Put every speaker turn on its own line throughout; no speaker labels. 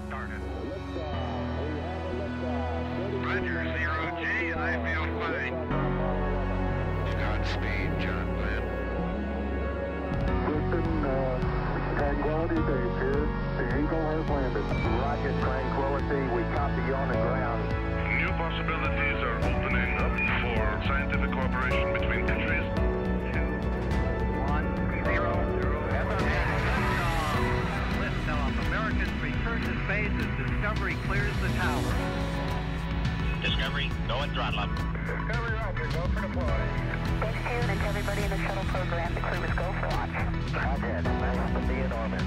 started. Roger, 0G, I feel fine. Godspeed, John Glenn.
Houston, Tranquility Base here. The Eagle has landed. Rocket Tranquility, we copy you on the ground.
New possibilities are opening up for scientific cooperation between countries.
2, 1, 0, 0. Liftoff. Americans return to space as Discovery clears the tower.
Discovery, go and throttle up.
Discovery, Roger, go for deploy.
Thanks, June, and to everybody in the shuttle program. The crew is go for launch.
Roger, nice to be in orbit.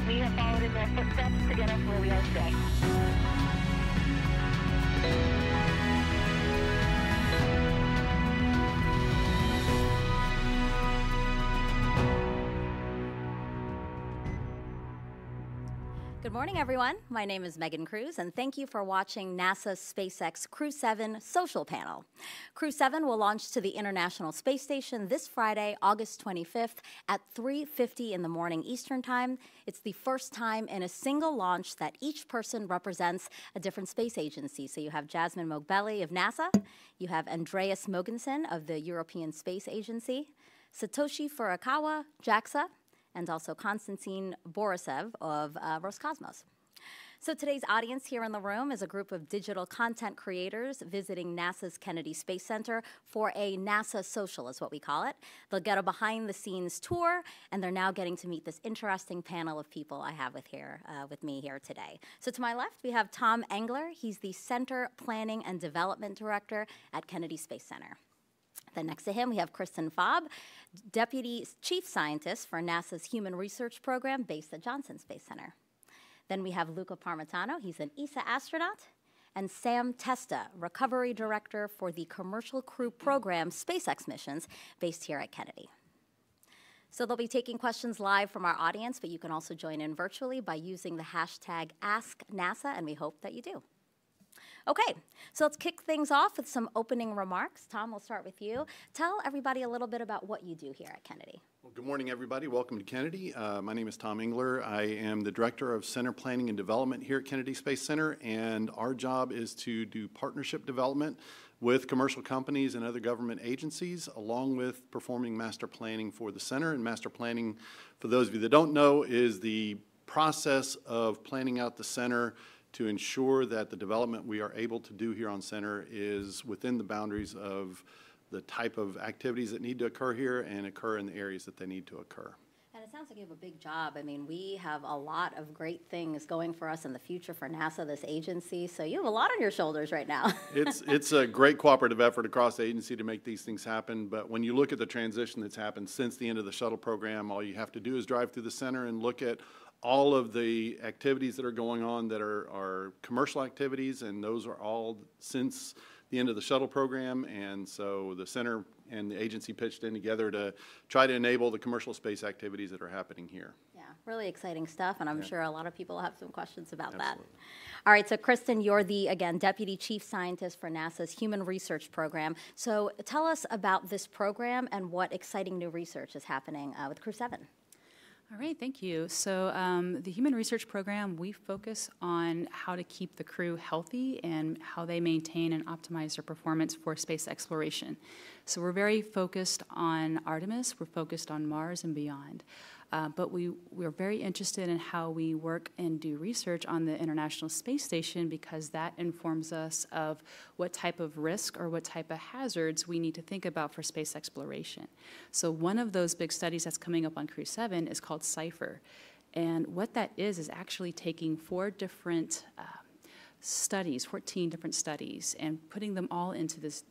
We have followed in their footsteps to get us where we are today.
Good morning, everyone. My name is Megan Cruz, and thank you for watching NASA's SpaceX Crew-7 social panel. Crew-7 will launch to the International Space Station this Friday, August 25th at 3:50 in the morning Eastern Time. It's the first time in a single launch that each person represents a different space agency. So you have Jasmine Moghbeli of NASA, you have Andreas Mogensen of the European Space Agency, Satoshi Furukawa, JAXA, and also Konstantin Borisev of Roscosmos. So today's audience here in the room is a group of digital content creators visiting NASA's Kennedy Space Center for a NASA social, is what we call it. They'll get a behind-the-scenes tour, and they're now getting to meet this interesting panel of people I have with me here today. So to my left, we have Tom Engler. He's the Center Planning and Development Director at Kennedy Space Center. Then next to him, we have Kristen Faub, Deputy Chief Scientist for NASA's Human Research Program based at Johnson Space Center. Then we have Luca Parmitano, he's an ESA astronaut, and Sam Testa, Recovery Director for the Commercial Crew Program SpaceX missions based here at Kennedy. So they'll be taking questions live from our audience, but you can also join in virtually by using the hashtag AskNASA, and we hope that you do. Okay, so let's kick things off with some opening remarks. Tom, we'll start with you. Tell everybody a little bit about what you do here at Kennedy.
Well, good morning, everybody. Welcome to Kennedy. My name is Tom Engler. I am the Director of Center Planning and Development here at Kennedy Space Center, and our job is to do partnership development with commercial companies and other government agencies, along with performing master planning for the center. And master planning, for those of you that don't know, is the process of planning out the center to ensure that the development we are able to do here on center is within the boundaries of the type of activities that need to occur here and occur in the areas that they need to occur.
And it sounds like you have a big job. I mean, we have a lot of great things going for us in the future for NASA, this agency, so you have a lot on your shoulders right now.
It's a great cooperative effort across the agency to make these things happen, but when you look at the transition that's happened since the end of the shuttle program, all you have to do is drive through the center and look at all of the activities that are going on that are commercial activities, and those are all since the end of the shuttle program. And so the center and the agency pitched in together to try to enable the commercial space activities that are happening here.
Yeah, really exciting stuff, and I'm sure a lot of people have some questions about that.
Absolutely.
All right, so Kristen, you're the, again, Deputy Chief Scientist for NASA's Human Research Program. So tell us about this program and what exciting new research is happening with Crew-7.
All right, thank you. So the Human Research Program, we focus on how to keep the crew healthy and how they maintain and optimize their performance for space exploration. So we're very focused on Artemis, we're focused on Mars and beyond. But we're very interested in how we work and do research on the International Space Station because that informs us of what type of risk or what type of hazards we need to think about for space exploration. So one of those big studies that's coming up on Crew-7 is called CIPHER. And what that is actually taking 4 different studies, 14 different studies, and putting them all into this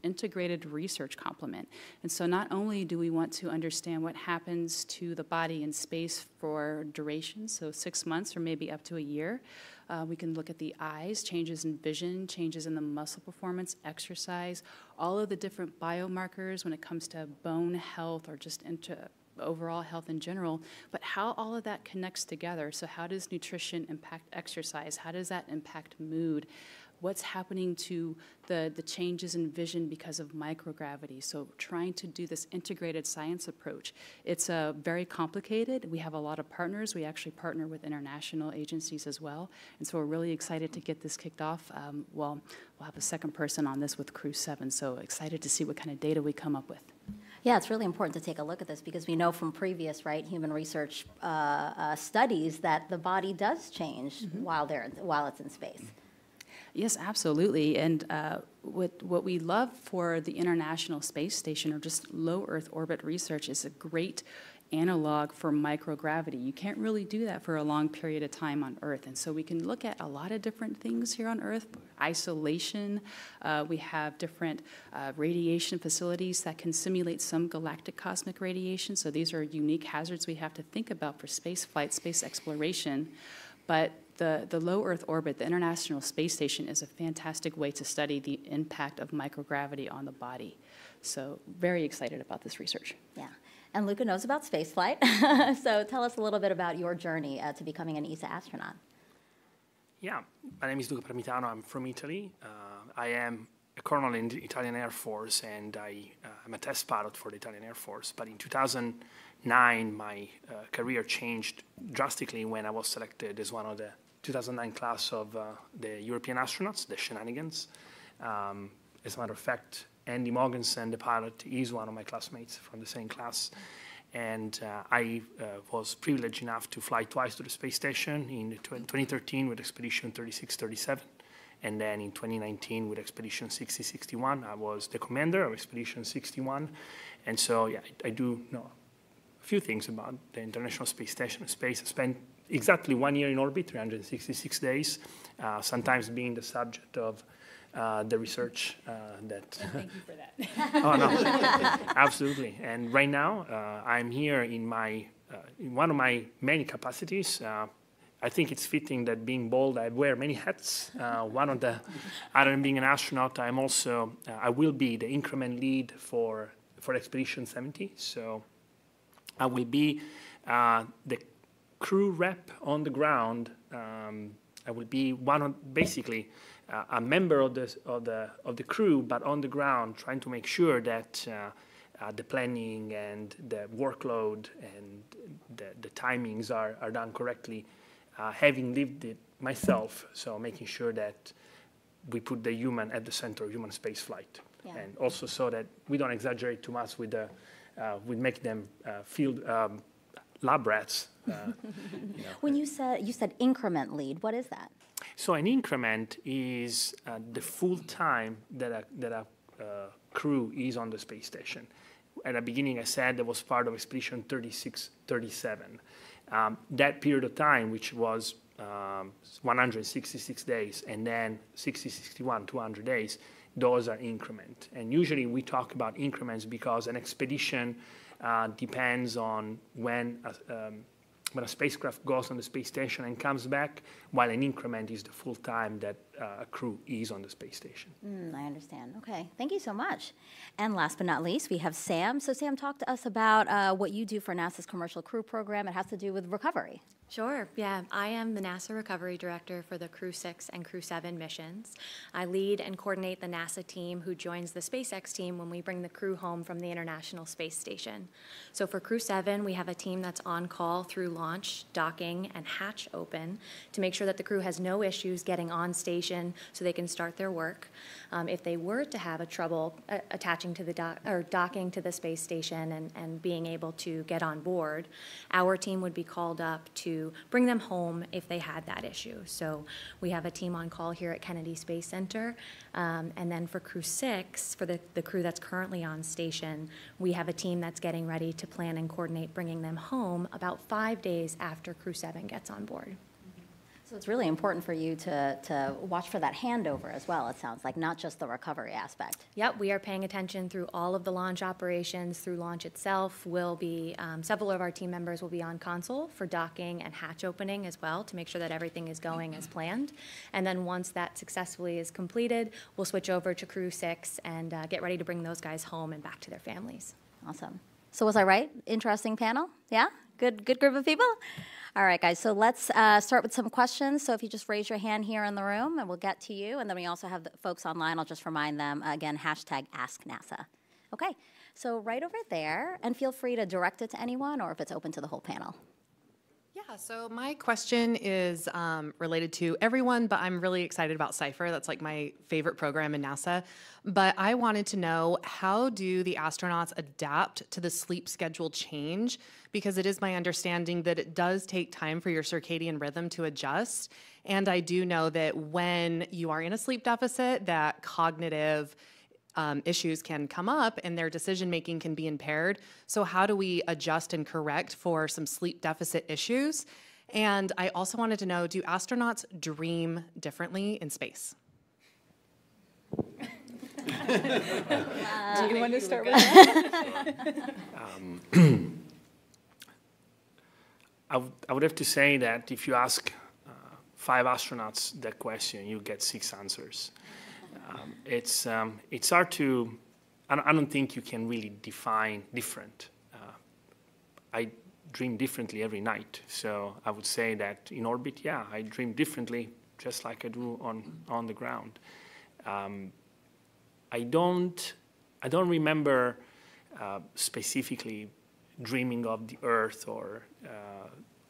integrated research complement. And so not only do we want to understand what happens to the body in space for duration, so 6 months or maybe up to a year, we can look at the eyes, changes in vision, changes in the muscle performance, exercise, all of the different biomarkers when it comes to bone health or just into overall health in general, but how all of that connects together. So how does nutrition impact exercise? How does that impact mood? what's happening to the changes in vision because of microgravity. So trying to do this integrated science approach. It's very complicated. We have a lot of partners. We actually partner with international agencies as well. And so we're really excited to get this kicked off. Well, we'll have a second person on this with Crew-7, so excited to see what kind of data we come up with.
Yeah, it's really important to take a look at this because we know from previous, human research studies that the body does change while it's in space.
Yes, absolutely. And what we love for the International Space Station, or just low Earth orbit research, is a great analog for microgravity. You can't really do that for a long period of time on Earth. And so we can look at a lot of different things here on Earth. Isolation, we have different radiation facilities that can simulate some galactic cosmic radiation. So these are unique hazards we have to think about for space flight, space exploration. But the low Earth orbit, the International Space Station, is a fantastic way to study the impact of microgravity on the body. So very excited about this research.
Yeah. And Luca knows about spaceflight. So tell us a little bit about your journey to becoming an ESA astronaut.
Yeah, my name is Luca Parmitano. I'm from Italy. I am a colonel in the Italian Air Force, and I'm a test pilot for the Italian Air Force. But in 2009, my career changed drastically when I was selected as one of the 2009 class of the European astronauts, the Shenanigans. As a matter of fact, Andy Mogensen, the pilot, is one of my classmates from the same class. And I was privileged enough to fly twice to the space station in 2013 with Expedition 3637. And then in 2019 with Expedition 6061. I was the commander of Expedition 61. And so, yeah, I do know a few things about the International Space Station. I spent exactly 1 year in orbit, 366 days, sometimes being the subject of the research that...
Thank you for that.
Oh, no, absolutely. And right now, I'm here in one of my many capacities. I think it's fitting that being bold, I wear many hats. One of the, other than being an astronaut, I'm also, I will be the increment lead for Expedition 70. So I will be the crew rep on the ground. I will be basically a member of the crew, but on the ground, trying to make sure that the planning and the workload and the timings are done correctly. Having lived it myself, so making sure that we put the human at the center of human space flight, and also so that we don't exaggerate too much with making them field lab rats.
When you said increment lead, what is that?
So an increment is the full time that a crew is on the space station. At the beginning, I said that was part of Expedition 3637. That period of time, which was 166 days, and then 60-61, 200 days, those are increment. And usually we talk about increments because an expedition depends on when a spacecraft goes on the space station and comes back, while an increment is the full time that a crew is on the space station.
I understand. Okay, thank you so much. And last but not least, we have Sam. So Sam, talk to us about what you do for NASA's Commercial Crew Program. It has to do with recovery.
Sure, yeah. I am the NASA Recovery Director for the Crew-6 and Crew-7 missions. I lead and coordinate the NASA team who joins the SpaceX team when we bring the crew home from the International Space Station. So for Crew-7, we have a team that's on call through launch, docking, and hatch open to make sure that the crew has no issues getting on station so they can start their work. If they were to have a trouble attaching to the docking to the space station and being able to get on board, our team would be called up to bring them home if they had that issue. So we have a team on call here at Kennedy Space Center. And then for Crew-6, for the crew that's currently on station, we have a team that's getting ready to plan and coordinate bringing them home about 5 days after Crew-7 gets on board.
So it's really important for you to watch for that handover as well, it sounds like, not just the recovery aspect.
Yep, we are paying attention through all of the launch operations, through launch itself. We'll be, several of our team members will be on console for docking and hatch opening as well to make sure that everything is going as planned. And then once that successfully is completed, we'll switch over to Crew-6 and get ready to bring those guys home and back to their families.
Awesome. So was I right? Interesting panel? Yeah? Good group of people? All right, guys, so let's start with some questions. So if you just raise your hand here in the room, and we'll get to you. And then we also have the folks online. I'll just remind them, again, #AskNASA. Okay, so right over there, and feel free to direct it to anyone or if it's open to the whole panel.
Yeah, so my question is related to everyone, but I'm really excited about Cypher. That's like my favorite program in NASA. But I wanted to know, how do the astronauts adapt to the sleep schedule change? Because it is my understanding that it does take time for your circadian rhythm to adjust. And I do know that when you are in a sleep deficit, that cognitive issues can come up and their decision-making can be impaired. So how do we adjust and correct for some sleep deficit issues? And I also wanted to know, do astronauts dream differently in space?
Do you want to start with that?
I would have to say that if you ask 5 astronauts that question, you get 6 answers. It's hard to, I don't think you can really define different. I dream differently every night, so I would say that in orbit, yeah, I dream differently, just like I do on the ground. I don't remember specifically dreaming of the Earth or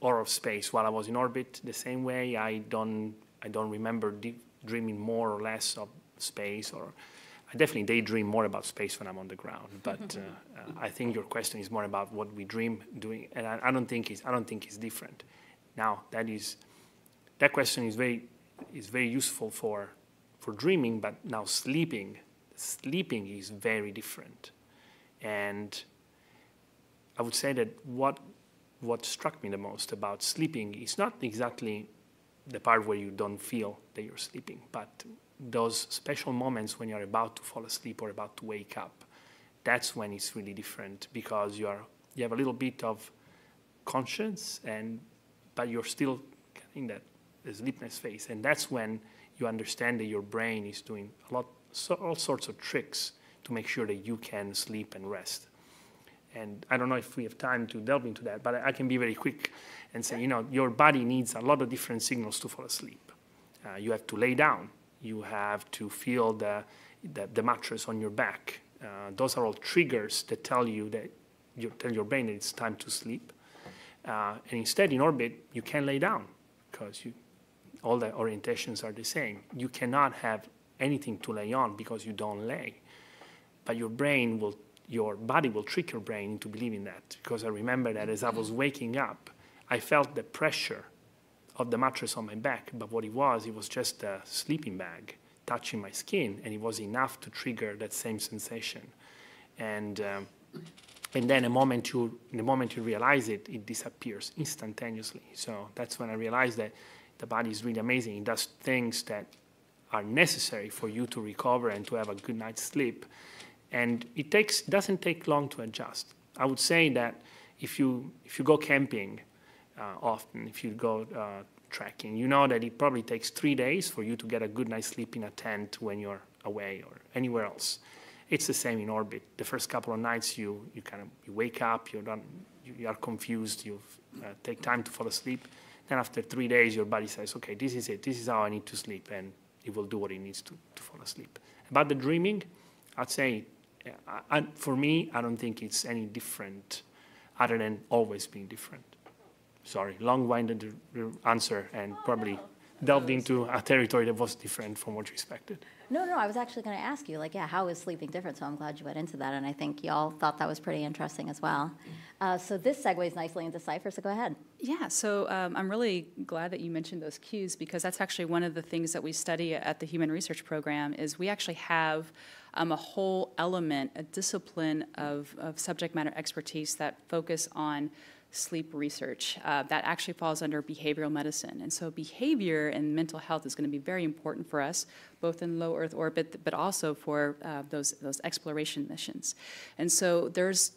of space while I was in orbit. The same way, I don't remember dreaming more or less of space, or I definitely daydream more about space when I'm on the ground. But I think your question is more about what we dream doing, and I don't think it's different. Now that question is very useful for dreaming, but now sleeping is very different. And I would say that what struck me the most about sleeping is not exactly the part where you don't feel that you're sleeping, but those special moments when you're about to fall asleep or about to wake up. That's when it's really different, because you have a little bit of conscience, but you're still in that sleepless phase, and that's when you understand that your brain is doing all sorts of tricks to make sure that you can sleep and rest. And I don't know if we have time to delve into that, but I can be very quick and say, your body needs a lot of different signals to fall asleep. You have to lay down. You have to feel the mattress on your back. Those are all triggers that tell your brain that it's time to sleep. And instead, in orbit, you can lay down because all the orientations are the same. You cannot have anything to lay on because you don't lay. But your body will trick your brain into believing that. Because I remember that as I was waking up, I felt the pressure of the mattress on my back, but what it was just a sleeping bag touching my skin, and it was enough to trigger that same sensation. And then the moment you realize it, it disappears instantaneously. So that's when I realized that the body is really amazing. It does things that are necessary for you to recover and to have a good night's sleep. And it doesn't take long to adjust. I would say that if you go camping often, if you go trekking, you know that it probably takes 3 days for you to get a good night's sleep in a tent when you're away or anywhere else. It's the same in orbit. The first couple of nights you wake up, you are confused, you take time to fall asleep. Then after 3 days, your body says, okay, this is it. This is how I need to sleep, and it will do what it needs to fall asleep. About the dreaming, I'd say, for me, I don't think it's any different other than always being different. Sorry, long-winded answer, and probably delved into a territory that was different from what you expected.
No, I was actually going to ask you, how is sleeping different? So I'm glad you went into that, and I think y'all thought that was pretty interesting as well. So this segues nicely into Cypher, so go ahead.
Yeah, so I'm really glad that you mentioned those cues, because that's actually one of the things that we study at the Human Research Program. Is we actually have a whole element, a discipline of subject matter expertise that focus on sleep research. That actually falls under behavioral medicine. And so behavior and mental health is going to be very important for us, both in low Earth orbit, but also for those exploration missions. And so there's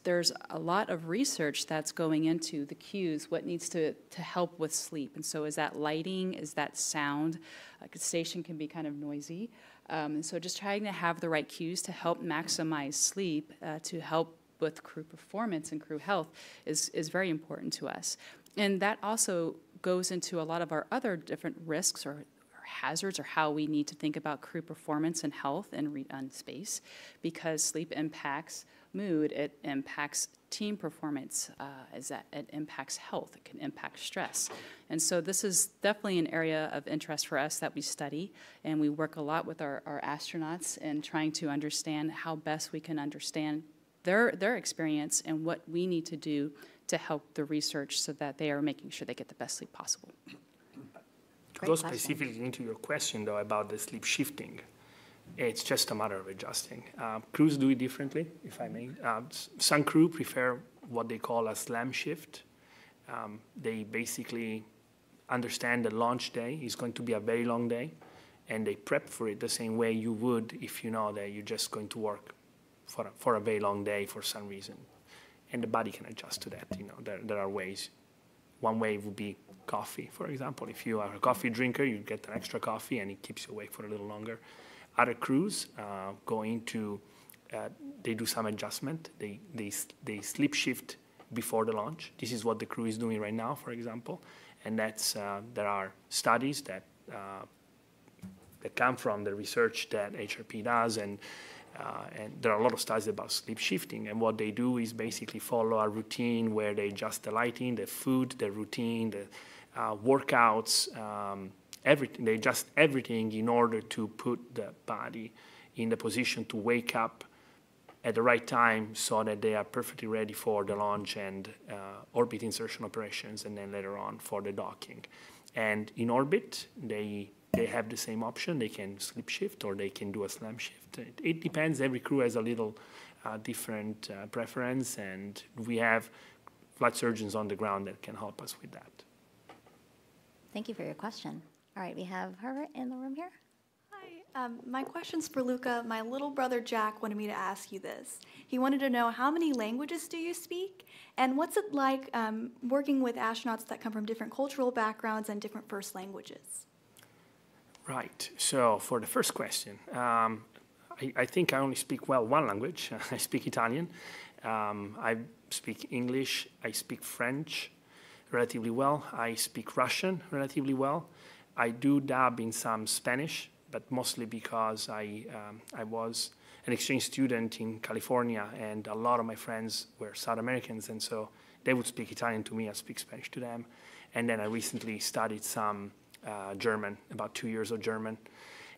a lot of research that's going into the cues, what needs to help with sleep. And so is that lighting? Is that sound? A station can be kind of noisy. And so just trying to have the right cues to help maximize sleep, to help with crew performance and crew health is very important to us. And that also goes into a lot of our other different risks or hazards, or how we need to think about crew performance and health on space, because sleep impacts mood, it impacts team performance, it impacts health, it can impact stress. And so this is definitely an area of interest for us that we study, and we work a lot with our astronauts in trying to understand how best we can understand their experience and what we need to do to help the research so that they are making sure they get the best sleep possible.
To go specifically into your question, though, about the sleep shifting, it's just a matter of adjusting. Crews do it differently, if I may. Some crew prefer what they call a slam shift. They basically understand the launch day is going to be a very long day, and they prep for it the same way you would if you know that you're just going to work for a very long day for some reason. And the body can adjust to that. You know, there are ways. One way would be coffee, for example. If you are a coffee drinker, you get an extra coffee and it keeps you awake for a little longer. Other crews they do some adjustment. They sleep shift before the launch. This is what the crew is doing right now, for example. And that's there are studies that come from the research that HRP does, and there are a lot of studies about sleep shifting. And what they do is basically follow a routine where they adjust the lighting, the food, the routine, the workouts, everything. They adjust everything in order to put the body in the position to wake up at the right time so that they are perfectly ready for the launch and orbit insertion operations, and then later on for the docking. And in orbit, they have the same option. They can sleep shift or they can do a slam shift. It depends. Every crew has a little different preference, and we have flight surgeons on the ground that can help us with that.
Thank you for your question. All right, we have her in the room here.
Hi, my question's for Luca. My little brother Jack wanted me to ask you this. He wanted to know, how many languages do you speak? And what's it like working with astronauts that come from different cultural backgrounds and different first languages?
Right. So for the first question, I think I only speak, well, one language. I speak Italian. I speak English. I speak French relatively well. I speak Russian relatively well. I do dab in some Spanish, but mostly because I was an exchange student in California, and a lot of my friends were South Americans, and so they would speak Italian to me, I speak Spanish to them. And then I recently studied some German, about 2 years of German.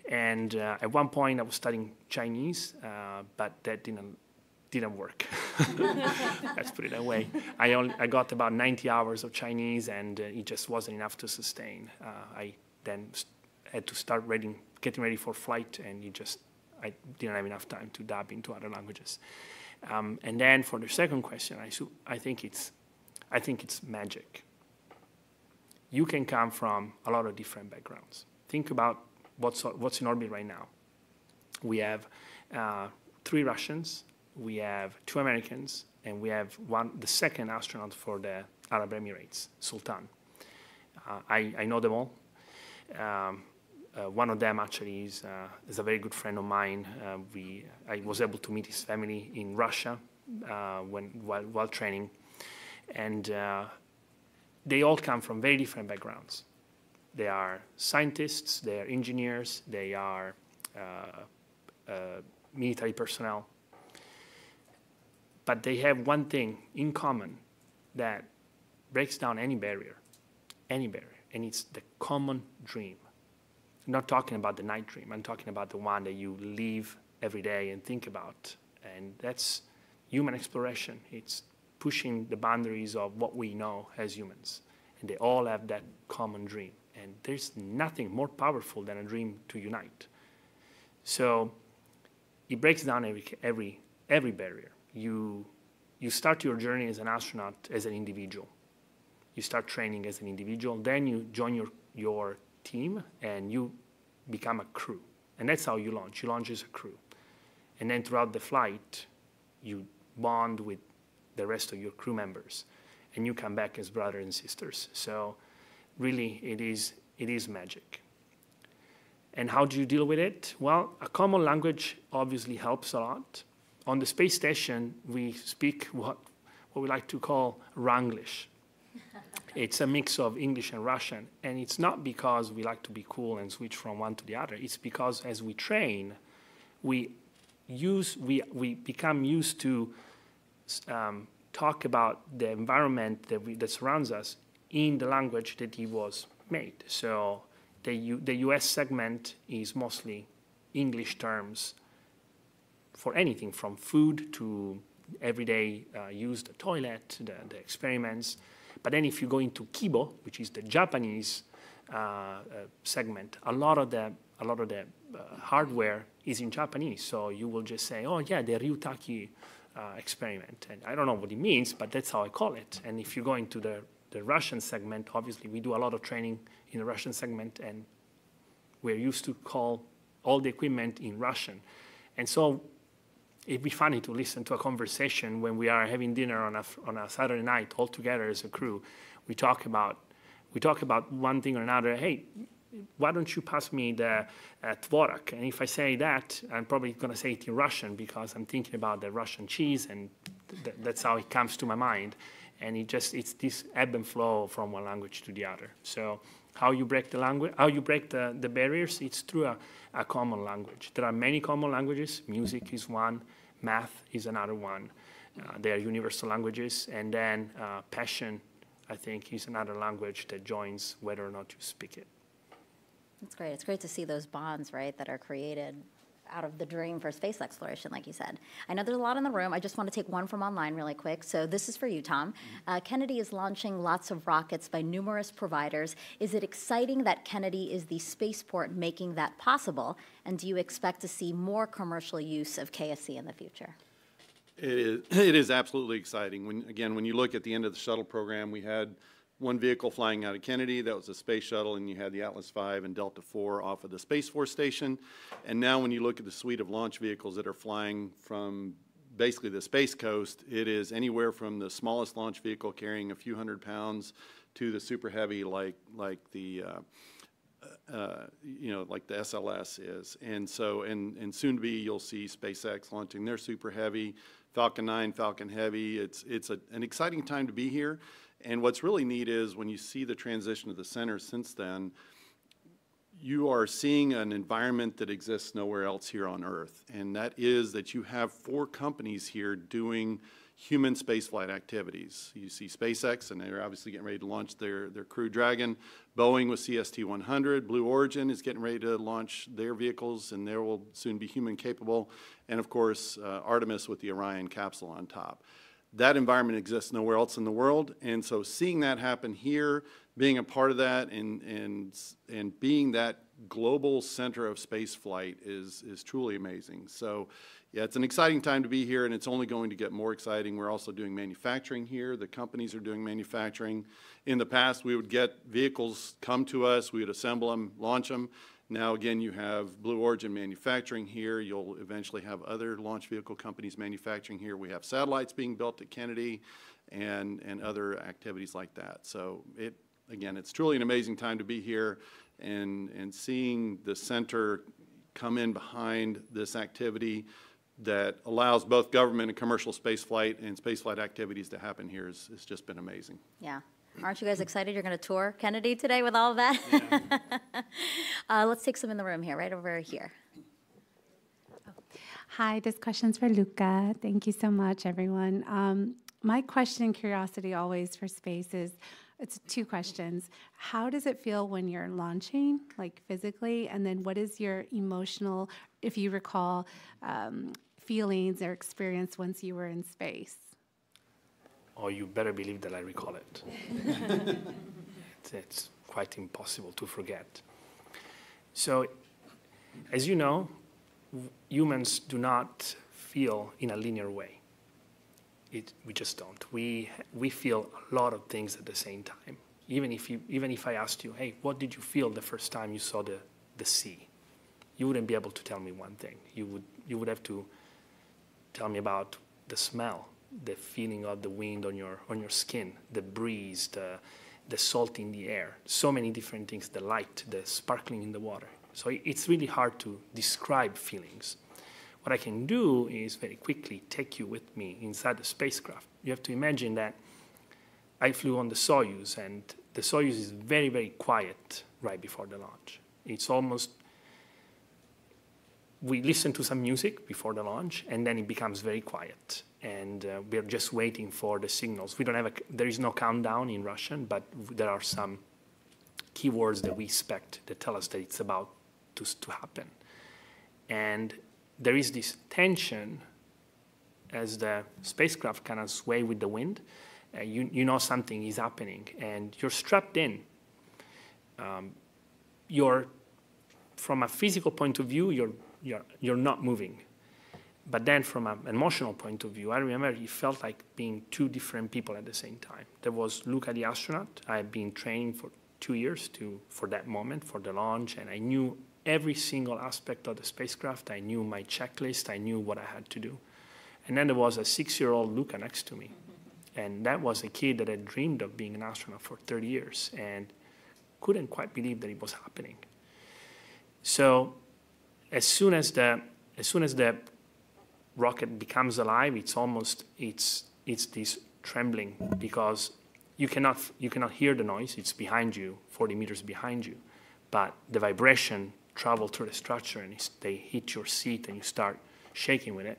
And at one point I was studying Chinese, but that didn't work. Let's put it that way. I got about 90 hours of Chinese, and it just wasn't enough to sustain. I then had to start getting ready for flight, and I didn't have enough time to dab into other languages. And then for the second question, I think it's magic. You can come from a lot of different backgrounds. Think about what's in orbit right now. We have 3 Russians, we have 2 Americans, and we have the second astronaut for the Arab Emirates, Sultan. I know them all. One of them actually is a very good friend of mine. I was able to meet his family in Russia while training, and they all come from very different backgrounds. They are scientists, they are engineers, they are military personnel. But they have one thing in common that breaks down any barrier, and it's the common dream. I'm not talking about the night dream. I'm talking about the one that you live every day and think about. And that's human exploration. It's pushing the boundaries of what we know as humans. And they all have that common dream. And there's nothing more powerful than a dream to unite. So it breaks down every barrier. You start your journey as an astronaut as an individual. You start training as an individual. Then you join your team, and you become a crew. And that's how you launch. You launch as a crew. And then throughout the flight, you bond with the rest of your crew members, and you come back as brothers and sisters. So really, it is magic. And how do you deal with it? Well, a common language obviously helps a lot. On the space station, we speak what we like to call Ranglish. It's a mix of English and Russian, and it's not because we like to be cool and switch from one to the other. It's because as we train, we become used to talk about the environment that surrounds us in the language that it was made. So the US segment is mostly English terms for anything from food to everyday use, the toilet, the experiments. But then if you go into Kibo, which is the Japanese segment, a lot of the hardware is in Japanese. So you will just say, oh yeah, the Ryutaki experiment. And I don't know what it means, but that's how I call it. And if you go into the Russian segment, obviously we do a lot of training in the Russian segment, and we're used to call all the equipment in Russian. And so it'd be funny to listen to a conversation when we are having dinner on a Saturday night all together as a crew. We talk about one thing or another. Hey, why don't you pass me the tvorak? And if I say that, I'm probably going to say it in Russian because I'm thinking about the Russian cheese, and that's how it comes to my mind. And it's this ebb and flow from one language to the other. So how you break the language, how you break the barriers, it's through a common language. There are many common languages. Music is one, math is another one. They are universal languages. And then passion, I think, is another language that joins whether or not you speak it.
That's great. It's great to see those bonds, right, that are created out of the dream for space exploration, like you said. I know there's a lot in the room. I just want to take one from online really quick. So this is for you, Tom. Kennedy is launching lots of rockets by numerous providers. Is it exciting that Kennedy is the spaceport making that possible? And do you expect to see more commercial use of KSC in the future?
It is absolutely exciting. When you look at the end of the shuttle program, we had one vehicle flying out of Kennedy. That was a space shuttle, and you had the Atlas V and Delta IV off of the Space Force Station. And now when you look at the suite of launch vehicles that are flying from basically the Space Coast, it is anywhere from the smallest launch vehicle carrying a few hundred pounds to the super heavy like the SLS is. And so, and soon to be, you'll see SpaceX launching their super heavy, Falcon 9, Falcon Heavy. It's an exciting time to be here. And what's really neat is when you see the transition of the center since then, you are seeing an environment that exists nowhere else here on Earth. And that is that you have 4 companies here doing human spaceflight activities. You see SpaceX, and they're obviously getting ready to launch their Crew Dragon. Boeing with CST-100. Blue Origin is getting ready to launch their vehicles, and they will soon be human capable. And of course, Artemis with the Orion capsule on top. That environment exists nowhere else in the world, and so seeing that happen here, being a part of that, and being that global center of space flight is truly amazing. So, yeah, it's an exciting time to be here, and it's only going to get more exciting. We're also doing manufacturing here. The companies are doing manufacturing. In the past, we would get vehicles come to us, we would assemble them, launch them. Now, again, you have Blue Origin manufacturing here. You'll eventually have other launch vehicle companies manufacturing here. We have satellites being built at Kennedy and other activities like that. So, again, it's truly an amazing time to be here, and seeing the center come in behind this activity that allows both government and commercial spaceflight and spaceflight activities to happen here has just been amazing.
Yeah. Aren't you guys excited you're going to tour Kennedy today with all of that?
Yeah.
Let's take some in the room here, right over here.
Hi, this question's for Luca. Thank you so much, everyone. My question and curiosity always for space is, it's 2 questions. How does it feel when you're launching, like physically? And then what is your emotional, if you recall, feelings or experience once you were in space?
Oh, you better believe that I recall it. It's quite impossible to forget. So, as you know, humans do not feel in a linear way. We just don't. We feel a lot of things at the same time. Even if I asked you, hey, what did you feel the first time you saw the sea? You wouldn't be able to tell me one thing. You would have to tell me about the smell, the feeling of the wind on your skin, the breeze, the salt in the air, so many different things, the light, the sparkling in the water. So it's really hard to describe feelings. What I can do is very quickly take you with me inside the spacecraft. You have to imagine that I flew on the Soyuz, and the Soyuz is very, very quiet right before the launch. It's almost, we listen to some music before the launch, and then it becomes very quiet. And we're just waiting for the signals. We don't have there is no countdown in Russian, but there are some keywords that we expect that tell us that it's about to happen. And there is this tension as the spacecraft kind of sway with the wind. You know something is happening, and you're strapped in. From a physical point of view, you're not moving. But then from an emotional point of view, I remember it felt like being two different people at the same time. There was Luca the astronaut. I had been training for 2 years for that moment, for the launch, and I knew every single aspect of the spacecraft. I knew my checklist. I knew what I had to do. And then there was a 6-year-old Luca next to me. And that was a kid that had dreamed of being an astronaut for 30 years and couldn't quite believe that it was happening. So as soon as the rocket becomes alive, it's this trembling, because you cannot hear the noise. It's behind you, 40 meters behind you, but the vibration travels through the structure, and they hit your seat, and you start shaking with it.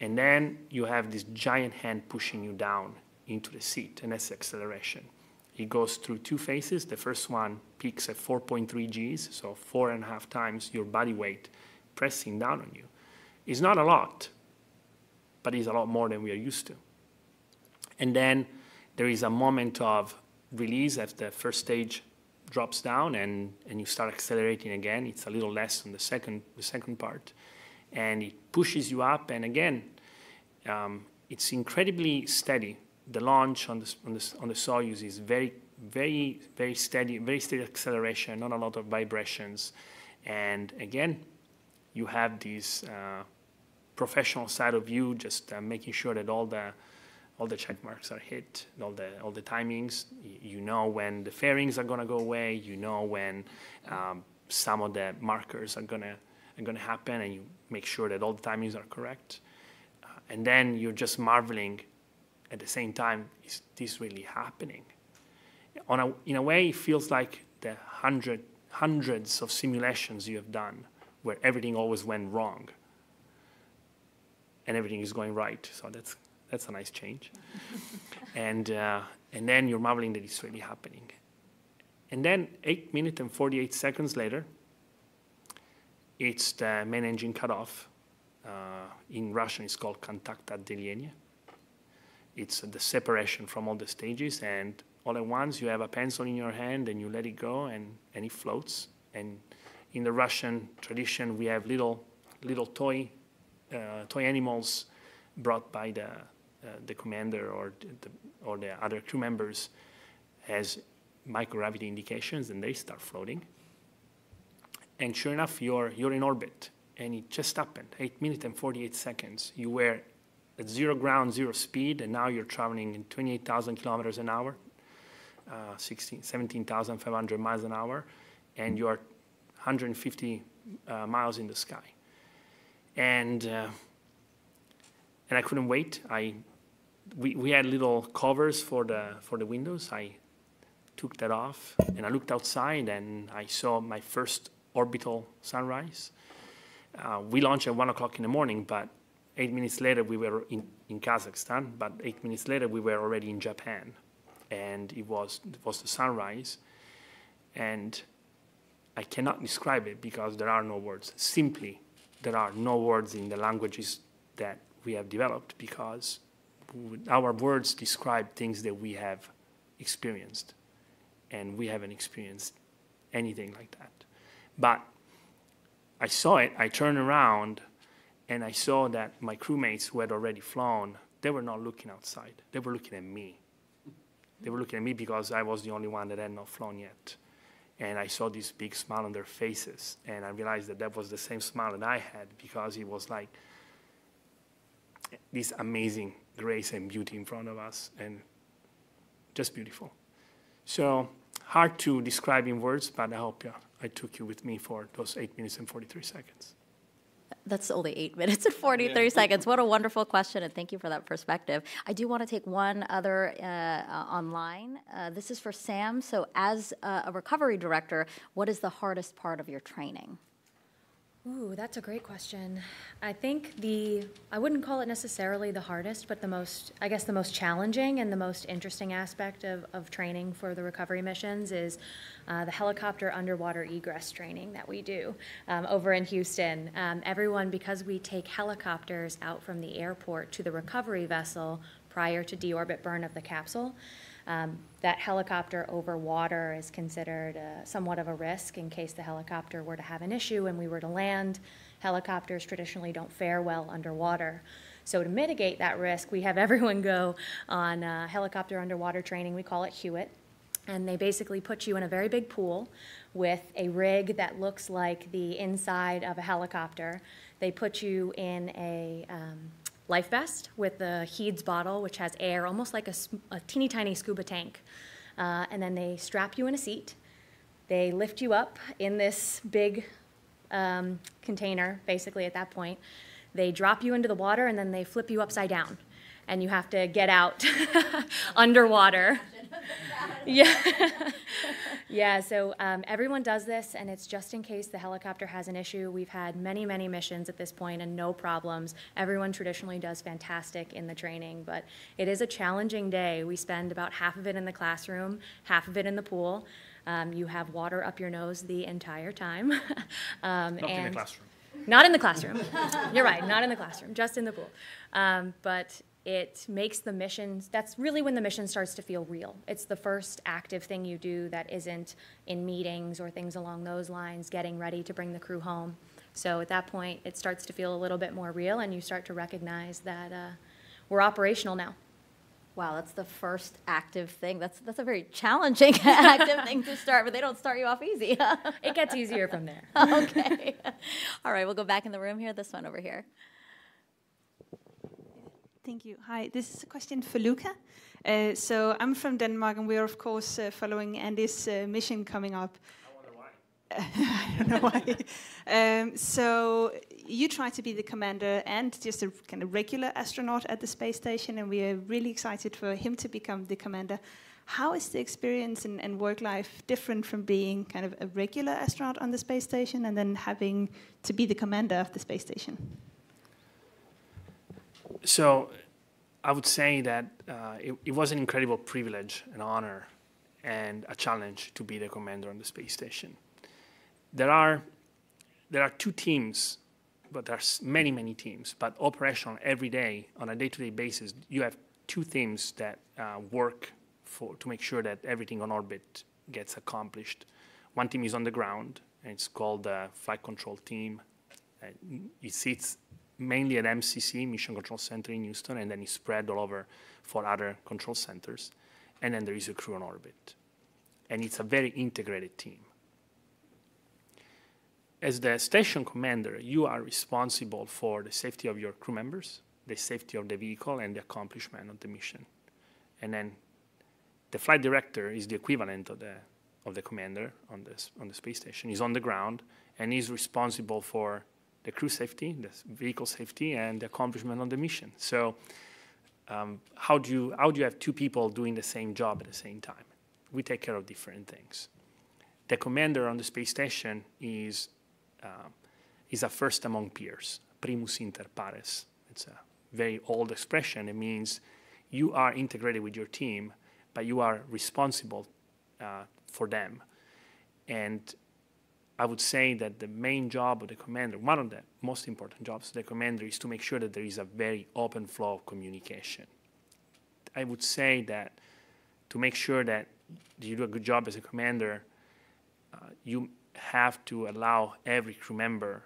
And then you have this giant hand pushing you down into the seat, and that's acceleration. It goes through two phases. The first one peaks at 4.3 Gs, so 4.5 times your body weight pressing down on you. It's not a lot, but it's a lot more than we are used to. And then there is a moment of release as the first stage drops down, and you start accelerating again. It's a little less on the second part. And it pushes you up, and again, it's incredibly steady. The launch on the Soyuz is very, very, very steady acceleration, not a lot of vibrations. And again, you have this professional side of you, just making sure that all the check marks are hit, all the timings. You know when the fairings are going to go away. You know when some of the markers are going to happen, and you make sure that all the timings are correct. And then you're just marveling at the same time, is this really happening? In a way, it feels like the hundreds of simulations you have done where everything always went wrong and everything is going right. So that's a nice change. And then you're marveling that it's really happening. And then 8 minutes and 48 seconds later, it's the main engine cut off. In Russian, it's called kontakt отделение. It's the separation from all the stages, and all at once you have a pencil in your hand, and you let it go, and it floats. And in the Russian tradition, we have little toy animals brought by the commander or the other crew members as microgravity indications, and they start floating. And sure enough, you're in orbit, and it just happened. 8 minutes and 48 seconds. You were at 0 ground, 0 speed, and now you're traveling in 28,000 kilometers an hour, 17,500 miles an hour, and you're 150 miles in the sky. And I couldn't wait. We had little covers for the windows. I took that off, and I looked outside, and I saw my first orbital sunrise. We launched at 1 o'clock in the morning, but 8 minutes later we were in Kazakhstan, but 8 minutes later we were already in Japan. And it was the sunrise. And I cannot describe it because there are no words. Simply, there are no words in the languages that we have developed, because our words describe things that we have experienced. And we haven't experienced anything like that. But I saw it, I turned around, and I saw that my crewmates who had already flown, they were not looking outside. They were looking at me. They were looking at me because I was the only one that had not flown yet. And I saw this big smile on their faces, and I realized that that was the same smile that I had, because it was like this amazing grace and beauty in front of us, and just beautiful. So hard to describe in words, but I hope I took you with me for those 8 minutes and 43 seconds.
That's only 8 minutes and 43 seconds. What a wonderful question, and thank you for that perspective. I do want to take one other online. This is for Sam. So as a recovery director, what is the hardest part of your training?
Ooh, that's a great question. I think I wouldn't call it necessarily the hardest, but the most challenging and the most interesting aspect of training for the recovery missions is the helicopter underwater egress training that we do over in Houston. Everyone, because we take helicopters out from the airport to the recovery vessel prior to deorbit burn of the capsule, that helicopter over water is considered somewhat of a risk in case the helicopter were to have an issue and we were to land. Helicopters traditionally don't fare well underwater. So to mitigate that risk, we have everyone go on helicopter underwater training. We call it Hewitt. And they basically put you in a very big pool with a rig that looks like the inside of a helicopter. They put you in a life vest with a HEEDS bottle, which has air, almost like a teeny tiny scuba tank. And then they strap you in a seat. They lift you up in this big container, basically at that point. They drop you into the water, and then they flip you upside down. And you have to get out underwater. Yeah. Yeah, so everyone does this, and it's just in case the helicopter has an issue. We've had many, many missions at this point and no problems. Everyone traditionally does fantastic in the training, but it is a challenging day. We spend about half of it in the classroom, half of it in the pool. You have water up your nose the entire time.
Not in the classroom.
Not in the classroom. You're right, not in the classroom, just in the pool. But it makes the missions, that's really when the mission starts to feel real. It's the first active thing you do that isn't in meetings or things along those lines, getting ready to bring the crew home. So at that point, it starts to feel a little bit more real, and you start to recognize that we're operational now.
Wow, that's the first active thing. That's a very challenging active thing to start, but they don't start you off easy.
It gets easier from there.
Okay. All right, we'll go back in the room here. This one over here.
Thank you. Hi, this is a question for Luca. So I'm from Denmark, and we're, of course, following Andy's mission coming up.
I wonder why.
I don't know why. So you try to be the commander and just a kind of regular astronaut at the space station, and we are really excited for him to become the commander. How is the experience and work life different from being kind of a regular astronaut on the space station and then having to be the commander of the space station?
So I would say that it was an incredible privilege, an honor, and a challenge to be the commander on the space station. There are two teams, but there's many, many teams, but operational every day, on a day-to-day basis, you have two teams that work to make sure that everything on orbit gets accomplished. One team is on the ground, and it's called the Flight Control Team. It sits mainly at MCC, Mission Control Center in Houston, and then it's spread all over for other control centers. And then there is a crew on orbit. And it's a very integrated team. As the station commander, you are responsible for the safety of your crew members, the safety of the vehicle, and the accomplishment of the mission. And then the flight director is the equivalent of the commander on the space station. He's on the ground, and he's responsible for the crew safety, the vehicle safety, and the accomplishment of the mission. So how do you have two people doing the same job at the same time? We take care of different things. The commander on the space station is a first among peers, primus inter pares. It's a very old expression. It means you are integrated with your team, but you are responsible for them. And I would say that the main job of the commander, one of the most important jobs of the commander, is to make sure that there is a very open flow of communication. I would say that to make sure that you do a good job as a commander, you have to allow every crew member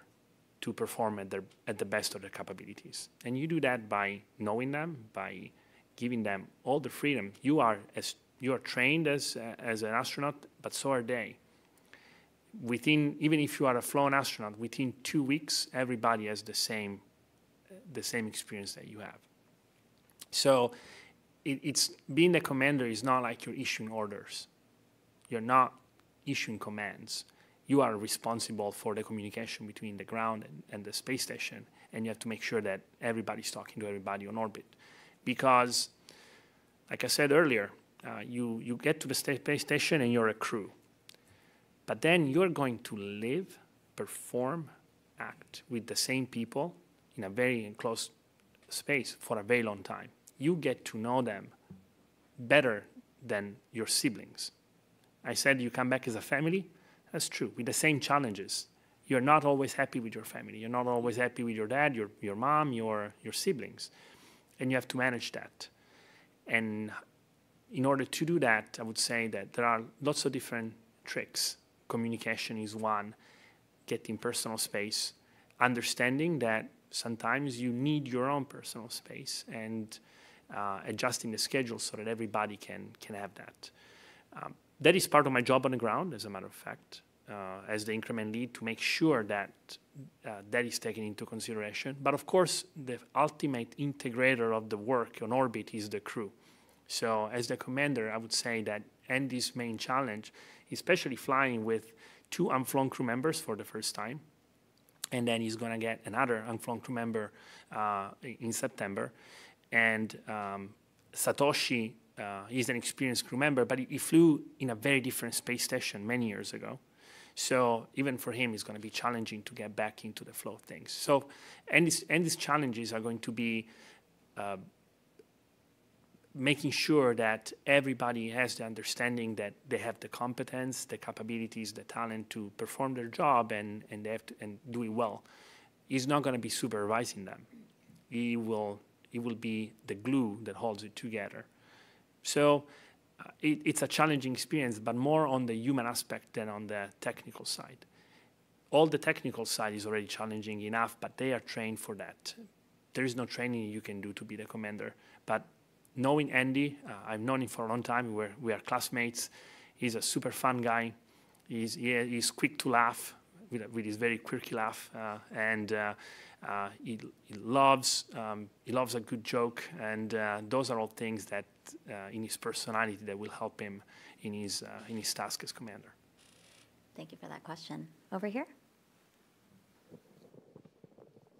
to perform at the best of their capabilities. And you do that by knowing them, by giving them all the freedom. You are trained as an astronaut, but so are they. Even if you are a flown astronaut, within 2 weeks, everybody has the same experience that you have. So it's being the commander is not like you're issuing orders. You're not issuing commands. you are responsible for the communication between the ground and the space station, and you have to make sure that everybody's talking to everybody on orbit. Because, like I said earlier, you get to the space station and you're a crew. But then you're going to live, perform, act with the same people in a very enclosed space for a very long time. You get to know them better than your siblings. I said you come back as a family. That's true, with the same challenges. You're not always happy with your family. You're not always happy with your dad, your mom, your siblings. And you have to manage that. And in order to do that, I would say that there are lots of different tricks. Communication is one, getting personal space, understanding that sometimes you need your own personal space, and adjusting the schedule so that everybody can have that. That is part of my job on the ground, as a matter of fact, as the increment lead, to make sure that that is taken into consideration. But of course, the ultimate integrator of the work on orbit is the crew. So as the commander, I would say that Andy's main challenge, especially flying with 2 unflown crew members for the first time, and then he's going to get another unflown crew member in September. And Satoshi, he's an experienced crew member, but he flew in a very different space station many years ago. So even for him, it's going to be challenging to get back into the flow of things. So, and these challenges are going to be making sure that everybody has the understanding that they have the competence, the capabilities, the talent to perform their job, and they have to do it well. He's not going to be supervising them. He will be the glue that holds it together. So it's a challenging experience, but more on the human aspect than on the technical side. All the technical side is already challenging enough, but they are trained for that. There is no training you can do to be the commander. But knowing Andy, I've known him for a long time. We are classmates. He's a super fun guy. He's quick to laugh with his very quirky laugh, and he loves a good joke. And those are all things that in his personality that will help him in his task as commander.
Thank you for that question. Over here.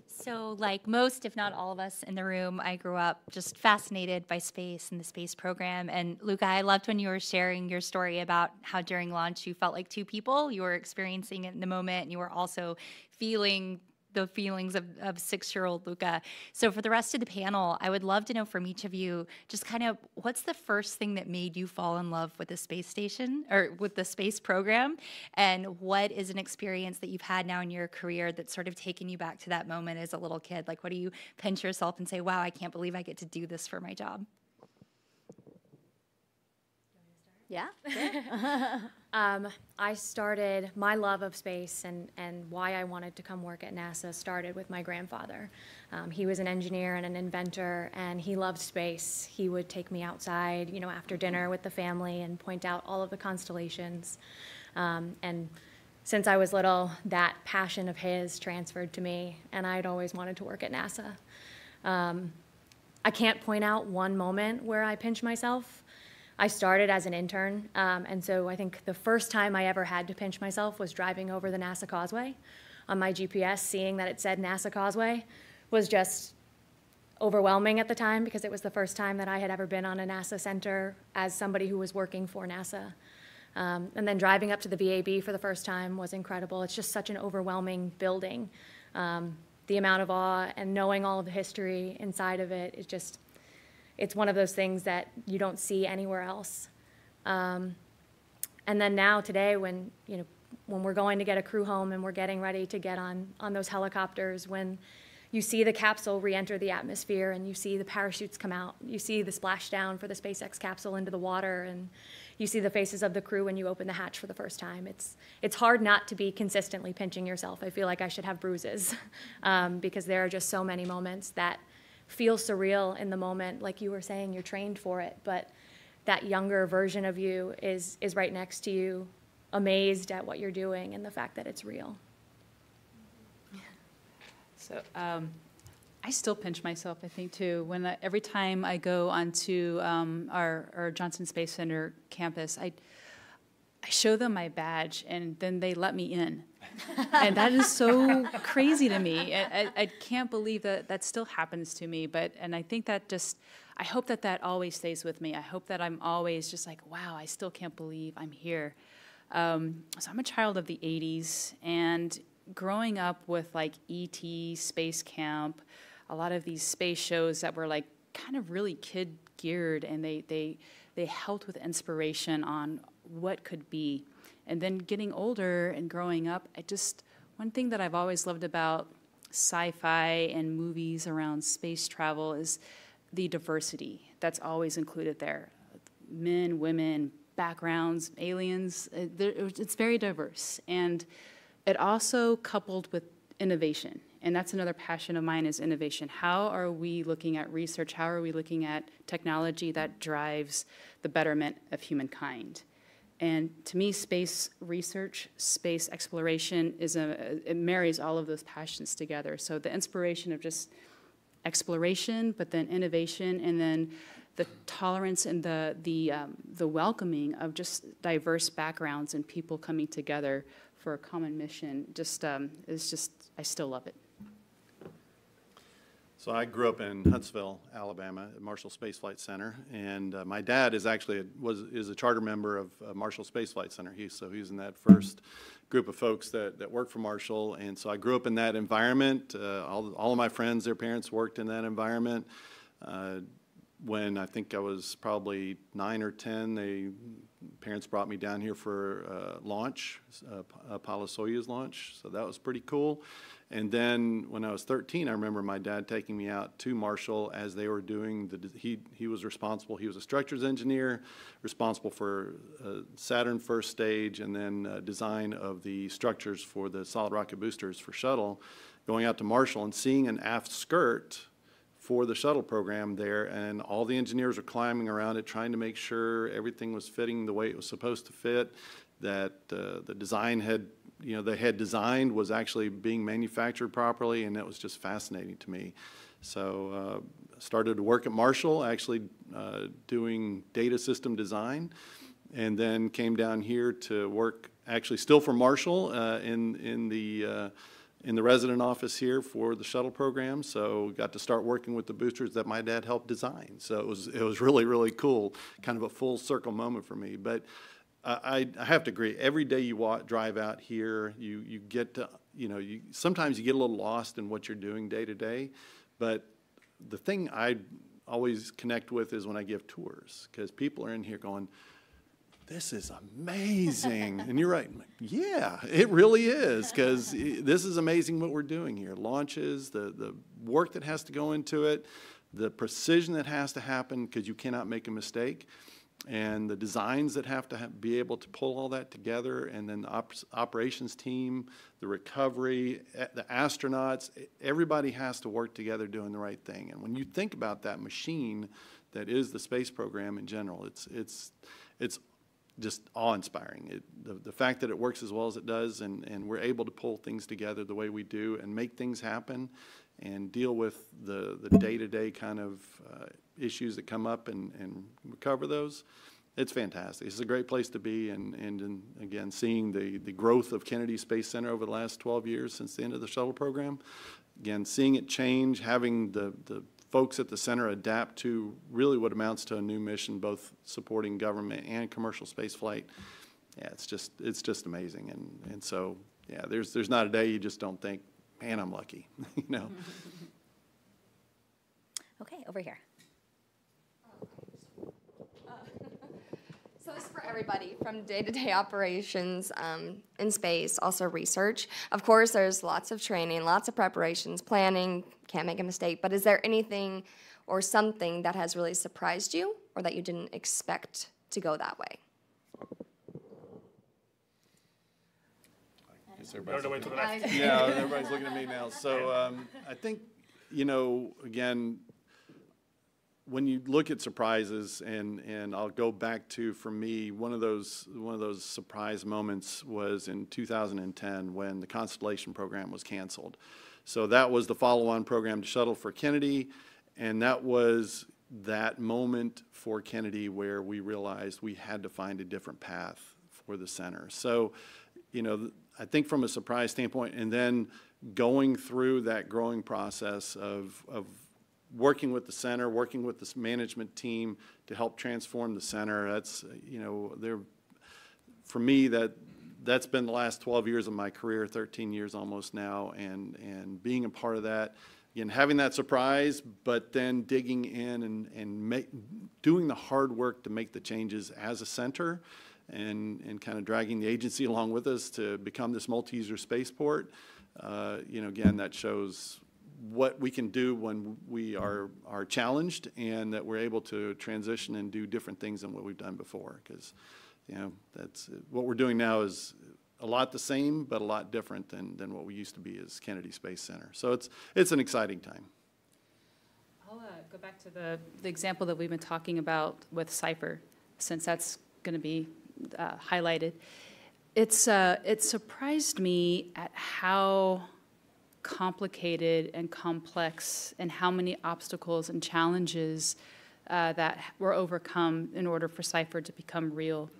So like most, if not all of us in the room, I grew up just fascinated by space and the space program. And Luca, I loved when you were sharing your story about how during launch you felt like 2 people. You were experiencing it in the moment, and you were also feeling the feelings of 6-year-old Luca. So for the rest of the panel, I would love to know from each of you just kind of what's the first thing that made you fall in love with the space station or with the space program, and what is an experience that you've had now in your career that's sort of taken you back to that moment as a little kid? Like, what do you pinch yourself and say, wow, I can't believe I get to do this for my job?
Yeah.
I started my love of space and why I wanted to come work at NASA started with my grandfather. He was an engineer and an inventor, and he loved space. He would take me outside, you know, after dinner with the family and point out all of the constellations. And since I was little, that passion of his transferred to me, and I'd always wanted to work at NASA. I can't point out one moment where I pinched myself. I started as an intern, and so I think the first time I ever had to pinch myself was driving over the NASA Causeway. On my GPS, seeing that it said NASA Causeway was just overwhelming at the time, because it was the first time that I had ever been on a NASA center as somebody who was working for NASA. And then driving up to the VAB for the first time was incredible. It's just such an overwhelming building. The amount of awe and knowing all of the history inside of it is just, it's one of those things that you don't see anywhere else. And then now today, when we're going to get a crew home and we're getting ready to get on those helicopters, when you see the capsule re-enter the atmosphere and you see the parachutes come out, you see the splashdown for the SpaceX capsule into the water, and you see the faces of the crew when you open the hatch for the first time. It's hard not to be consistently pinching yourself. I feel like I should have bruises because there are just so many moments that feel surreal in the moment. Like you were saying, you're trained for it, but that younger version of you is right next to you, amazed at what you're doing and the fact that it's real.
So I still pinch myself, I think, too. When every time I go onto our Johnson Space Center campus, I I show them my badge, and then they let me in. And that is so crazy to me. I can't believe that still happens to me. And I think that I hope that always stays with me. I hope that I'm always just like, wow, I still can't believe I'm here. So I'm a child of the 80s, and growing up with like E.T., Space Camp, a lot of these space shows that were like kind of really kid geared, and they helped with inspiration on what could be. And then getting older and growing up, one thing that I've always loved about sci-fi and movies around space travel is the diversity that's always included there. Men, women, backgrounds, aliens, it's very diverse. And it also coupled with innovation. And that's another passion of mine, is innovation. How are we looking at research? How are we looking at technology that drives the betterment of humankind? And to me, space research, space exploration, it marries all of those passions together. So the inspiration of just exploration, but then innovation, and then the tolerance and the welcoming of just diverse backgrounds and people coming together for a common mission, I still love it.
So I grew up in Huntsville, Alabama, at Marshall Space Flight Center, and my dad is actually is a charter member of Marshall Space Flight Center. He's in that first group of folks that work for Marshall, and so I grew up in that environment. All of my friends, their parents worked in that environment. When I think I was probably 9 or 10, parents brought me down here for launch, Apollo-Soyuz launch, so that was pretty cool. And then when I was 13, I remember my dad taking me out to Marshall as they were doing he was responsible, he was a structures engineer, responsible for Saturn first stage, and then design of the structures for the solid rocket boosters for shuttle, going out to Marshall and seeing an aft skirt for the shuttle program there, and all the engineers were climbing around it, trying to make sure everything was fitting the way it was supposed to fit, that the design they had designed was actually being manufactured properly, and that was just fascinating to me. So started to work at Marshall, actually doing data system design, and then came down here to work actually still for Marshall in the resident office here for the shuttle program. So got to start working with the boosters that my dad helped design. So it was really, really cool, kind of a full circle moment for me. But I have to agree, every day you drive out here, you get to, sometimes you get a little lost in what you're doing day to day. But the thing I always connect with is when I give tours, because people are in here going, this is amazing. And you're right. Yeah, it really is, because this is amazing what we're doing here. Launches, the work that has to go into it, the precision that has to happen, because you cannot make a mistake, and the designs that have to be able to pull all that together, and then the operations team, the recovery, the astronauts, everybody has to work together doing the right thing. And when you think about that machine that is the space program in general, it's just awe-inspiring. The fact that it works as well as it does, and we're able to pull things together the way we do and make things happen and deal with the day-to-day kind of issues that come up and recover those, it's fantastic. It's a great place to be, and again, seeing the growth of Kennedy Space Center over the last 12 years since the end of the shuttle program, again, seeing it change, having the folks at the center adapt to really what amounts to a new mission, both supporting government and commercial space flight. Yeah, it's just amazing. And so, yeah, there's not a day you just don't think, man, I'm lucky,
Okay, over here.
So this is for everybody, from day-to-day operations in space, also research. Of course, there's lots of training, lots of preparations, planning, can't make a mistake, but is there anything or something that has really surprised you or that you didn't expect to go that way?
Yeah, everybody's looking at me now. So I think, again, when you look at surprises, and I'll go back to, for me, one of those surprise moments was in 2010 when the Constellation program was canceled. So that was the follow-on program to shuttle for Kennedy, and that was that moment for Kennedy where we realized we had to find a different path for the center. So, you know, I think from a surprise standpoint, and then going through that growing process of working with the center, working with this management team to help transform the center, that's, you know, for me, that's been the last 12 years of my career, 13 years almost now, and being a part of that, and having that surprise, but then digging in and doing the hard work to make the changes as a center, and kind of dragging the agency along with us to become this multi-user spaceport. You know, again, that shows what we can do when we are challenged, and that we're able to transition and do different things than what we've done before. Because, you know, that's what we're doing now is a lot the same, but a lot different than what we used to be as Kennedy Space Center. So it's an exciting time.
I'll go back to the example that we've been talking about with Cypher, since that's going to be highlighted. It surprised me at how complicated and complex and how many obstacles and challenges that were overcome in order for Cypher to become real.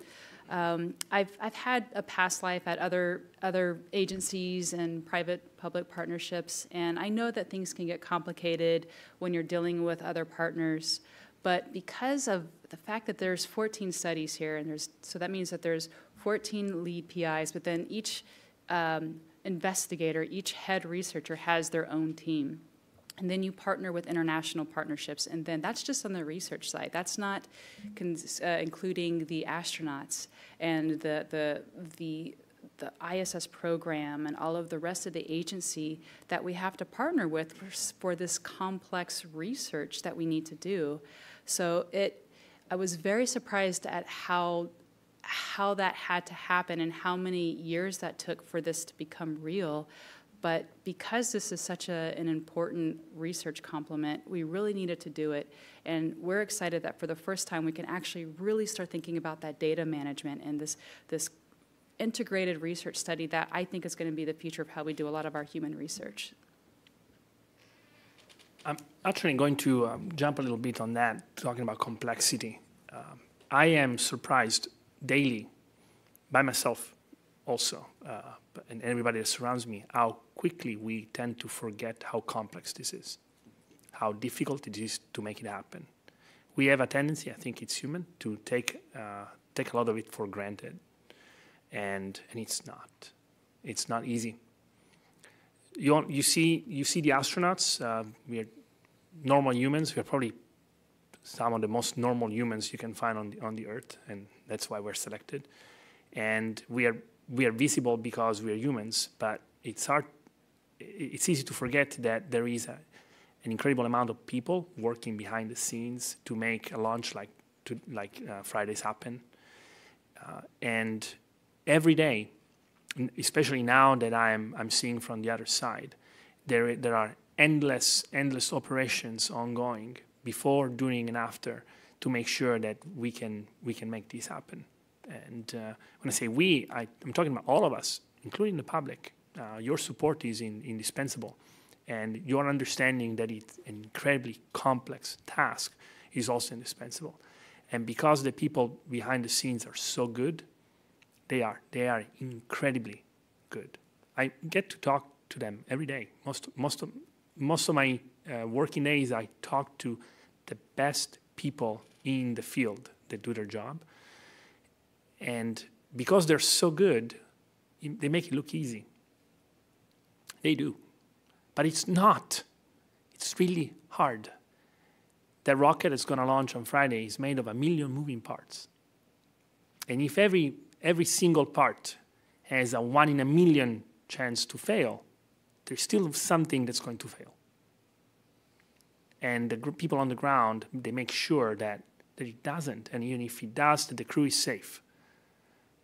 I've had a past life at other agencies and private-public partnerships, and I know that things can get complicated when you're dealing with other partners. But because of the fact that there's 14 studies here, and so that means that there's 14 lead PIs, but then each investigator, each head researcher has their own team. And then you partner with international partnerships, and then that's just on the research side. That's not including the astronauts and the ISS program and all of the rest of the agency that we have to partner with for this complex research that we need to do. So I was very surprised at how that had to happen and how many years that took for this to become real. But because this is such an important research complement, we really needed to do it. And we're excited that for the first time we can actually really start thinking about that data management and this integrated research study that I think is going to be the future of how we do a lot of our human research.
I'm actually going to jump a little bit on that, talking about complexity. I am surprised daily by myself also, and everybody that surrounds me, how quickly we tend to forget how complex this is, how difficult it is to make it happen. We have a tendency, I think it's human, to take a lot of it for granted, and it's not. It's not easy. You see the astronauts. We are normal humans. We are probably some of the most normal humans you can find on the Earth, and that's why we're selected. And we are visible because we are humans, but it's easy to forget that there is an incredible amount of people working behind the scenes to make a launch like Fridays happen. And every day, especially now that I'm seeing from the other side, there are endless operations ongoing before, during, and after to make sure that we can make this happen. And when I say we, I'm talking about all of us, including the public. Your support is indispensable. And your understanding that it's an incredibly complex task is also indispensable. And because the people behind the scenes are so good, they are incredibly good. I get to talk to them every day. Most of my working days, I talk to the best people in the field that do their job. And because they're so good, they make it look easy. They do. But it's not. It's really hard. That rocket that's going to launch on Friday is made of 1 million moving parts. And if every single part has a 1 in a million chance to fail, there's still something that's going to fail. And the people on the ground, they make sure that it doesn't. And even if it does, that the crew is safe.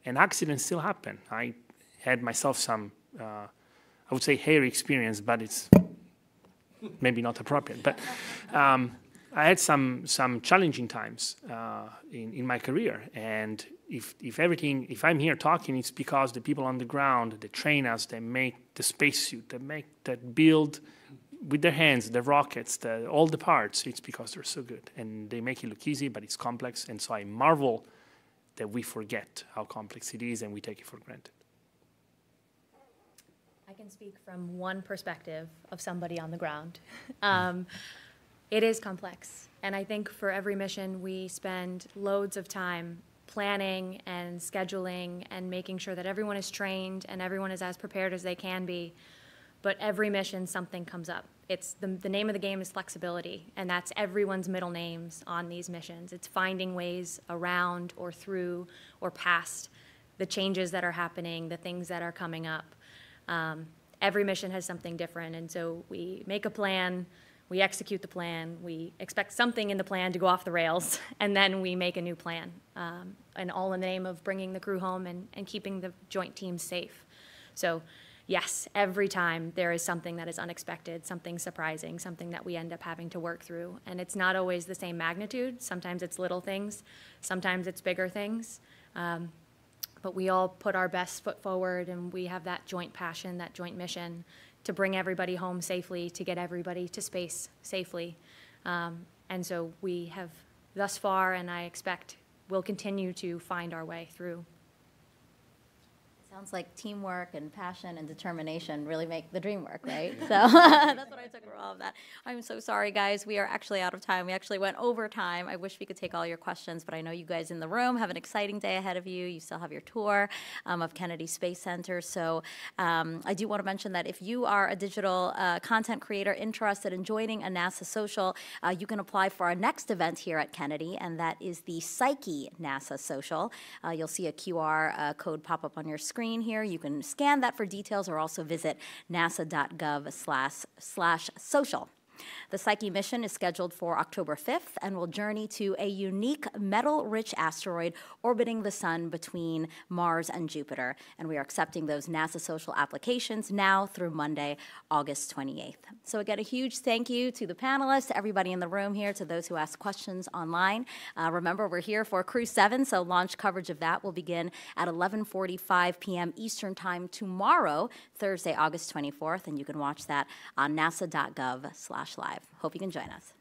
And accidents still happen. I had myself some, I would say, hairy experience, but it's maybe not appropriate. But I had some challenging times in my career. And if I'm here talking, it's because the people on the ground, they train us, they make the spacesuit, that build with their hands, the rockets, all the parts. It's because they're so good. And they make it look easy, but it's complex. And so I marvel that we forget how complex it is and we take it for granted.
I can speak from one perspective of somebody on the ground. It is complex, and I think for every mission we spend loads of time planning and scheduling and making sure that everyone is trained and everyone is as prepared as they can be. But every mission, something comes up. It's the name of the game is flexibility, and that's everyone's middle names on these missions. It's finding ways around or through or past the changes that are happening, the things that are coming up. Every mission has something different, and so we make a plan, we execute the plan, we expect something in the plan to go off the rails, and then we make a new plan, and all in the name of bringing the crew home and keeping the joint team safe. So yes, every time there is something that is unexpected, something surprising, something that we end up having to work through, and it's not always the same magnitude. Sometimes it's little things, sometimes it's bigger things. But we all put our best foot forward, and we have that joint passion, that joint mission to bring everybody home safely, to get everybody to space safely. And so we have thus far, and I expect we'll continue to find our way through.
Sounds like teamwork and passion and determination really make the dream work, right? So that's what I took from all of that. I'm so sorry, guys. We are actually out of time. We actually went over time. I wish we could take all your questions, but I know you guys in the room have an exciting day ahead of you. You still have your tour of Kennedy Space Center. So I do want to mention that if you are a digital content creator interested in joining a NASA social, you can apply for our next event here at Kennedy, and that is the Psyche NASA Social. You'll see a QR code pop up on your screen here. You can scan that for details or also visit nasa.gov/social. The Psyche mission is scheduled for October 5th and will journey to a unique metal-rich asteroid orbiting the sun between Mars and Jupiter. And we are accepting those NASA social applications now through Monday, August 28th. So again, a huge thank you to the panelists, to everybody in the room here, to those who asked questions online. Remember, we're here for Crew-7, so launch coverage of that will begin at 11:45 p.m. Eastern Time tomorrow, Thursday, August 24th, and you can watch that on nasa.gov/live. Hope you can join us.